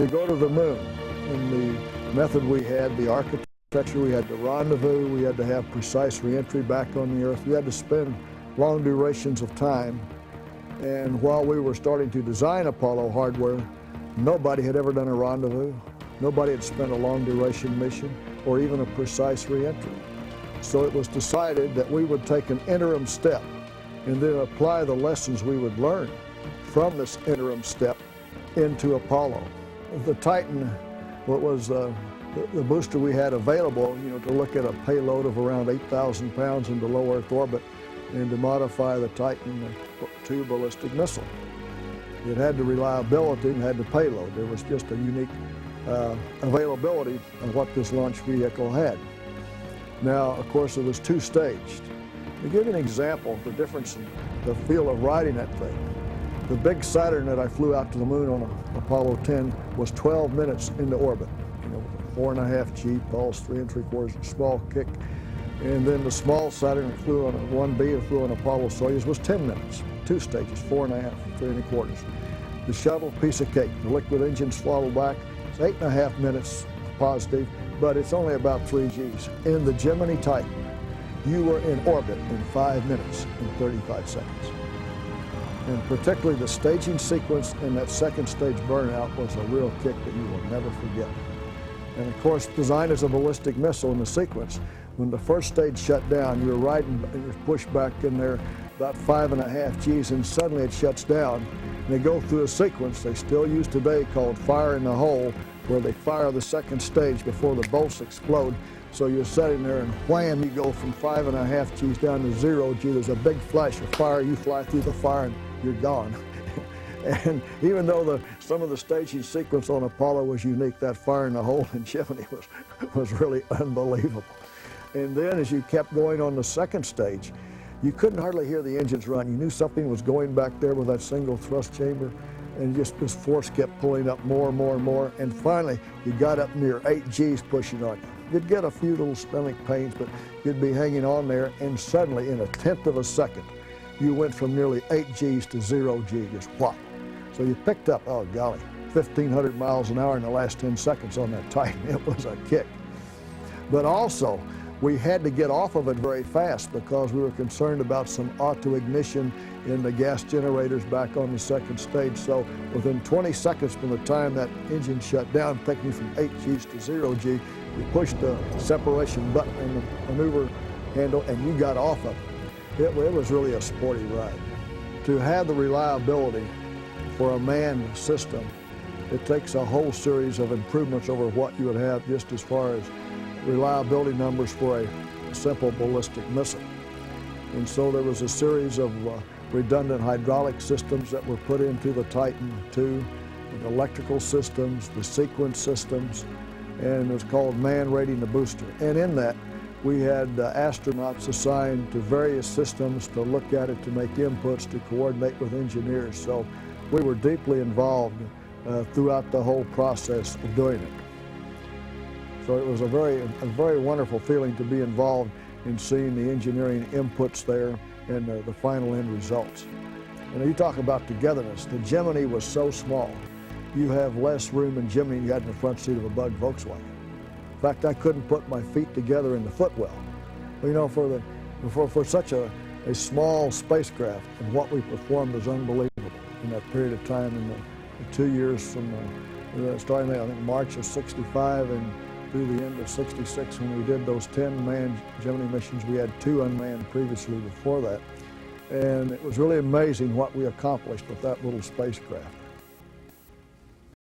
To go to the moon, in the method we had, the architecture, we had to rendezvous, we had to have precise reentry back on the Earth, we had to spend long durations of time. And while we were starting to design Apollo hardware, nobody had ever done a rendezvous, nobody had spent a long duration mission, or even a precise reentry. So it was decided that we would take an interim step and then apply the lessons we would learn from this interim step into Apollo. The Titan, what was the booster we had available, to look at a payload of around 8,000 pounds into low Earth orbit and to modify the Titan II ballistic missile. It had the reliability and had the payload. There was just a unique availability of what this launch vehicle had. Now, of course, it was two-staged. To give you an example of the difference in the feel of riding that thing, the big Saturn that I flew out to the moon on Apollo 10 was 12 minutes into orbit. 4.5G pulse, 3 3/4 small kick. And then the small Saturn that flew on a 1B that flew on Apollo Soyuz was 10 minutes, 2 stages, 4.5, 3 3/4. The shuttle, piece of cake. The liquid engine throttled back. It's 8.5 minutes positive, but it's only about 3 Gs. In the Gemini Titan, you were in orbit in 5 minutes and 35 seconds. And particularly the staging sequence in that second stage burnout was a real kick that you will never forget. And of course, designed as a ballistic missile in the sequence, when the first stage shut down, you're riding and you're pushed back in there about 5.5 Gs, and suddenly it shuts down. And they go through a sequence they still use today called fire in the hole, where they fire the second stage before the bolts explode. So you're sitting there and wham, you go from 5.5 Gs down to 0 G. There's a big flash of fire, you fly through the fire and you're gone. And even though some of the staging sequence on Apollo was unique, that fire in the hole in Gemini was really unbelievable. And then as you kept going on the second stage, you couldn't hardly hear the engines run. You knew something was going back there with that single thrust chamber, and just this force kept pulling up more and more and more. And finally, you got up near 8 Gs pushing on you. You'd get a few little stomach pains, but you'd be hanging on there, and suddenly, in 1/10 of a second, you went from nearly 8 Gs to 0 G, just whop. So you picked up, oh golly, 1,500 miles an hour in the last 10 seconds on that Titan. It was a kick. But also, we had to get off of it very fast because we were concerned about some auto-ignition in the gas generators back on the second stage. So within 20 seconds from the time that engine shut down, taking you from 8 Gs to 0 G, you pushed the separation button in the maneuver handle and you got off of it. It was really a sporty ride. To have the reliability for a manned system, it takes a whole series of improvements over what you would have just as far as reliability numbers for a simple ballistic missile. And so there was a series of redundant hydraulic systems that were put into the Titan II, the electrical systems, the sequence systems, and it was called man rating the booster. And in that, we had astronauts assigned to various systems to look at it, to make inputs, to coordinate with engineers. So we were deeply involved throughout the whole process of doing it. So it was a very wonderful feeling to be involved in seeing the engineering inputs there and the final end results. And you talk about togetherness. The Gemini was so small. You have less room in Gemini than you had in the front seat of a Bug Volkswagen. In fact, I couldn't put my feet together in the footwell. For such a small spacecraft, and what we performed was unbelievable in that period of time, in the 2 years from starting, I think, March of '65 and through the end of '66 when we did those 10 manned Gemini missions. We had 2 unmanned previously before that. And it was really amazing what we accomplished with that little spacecraft.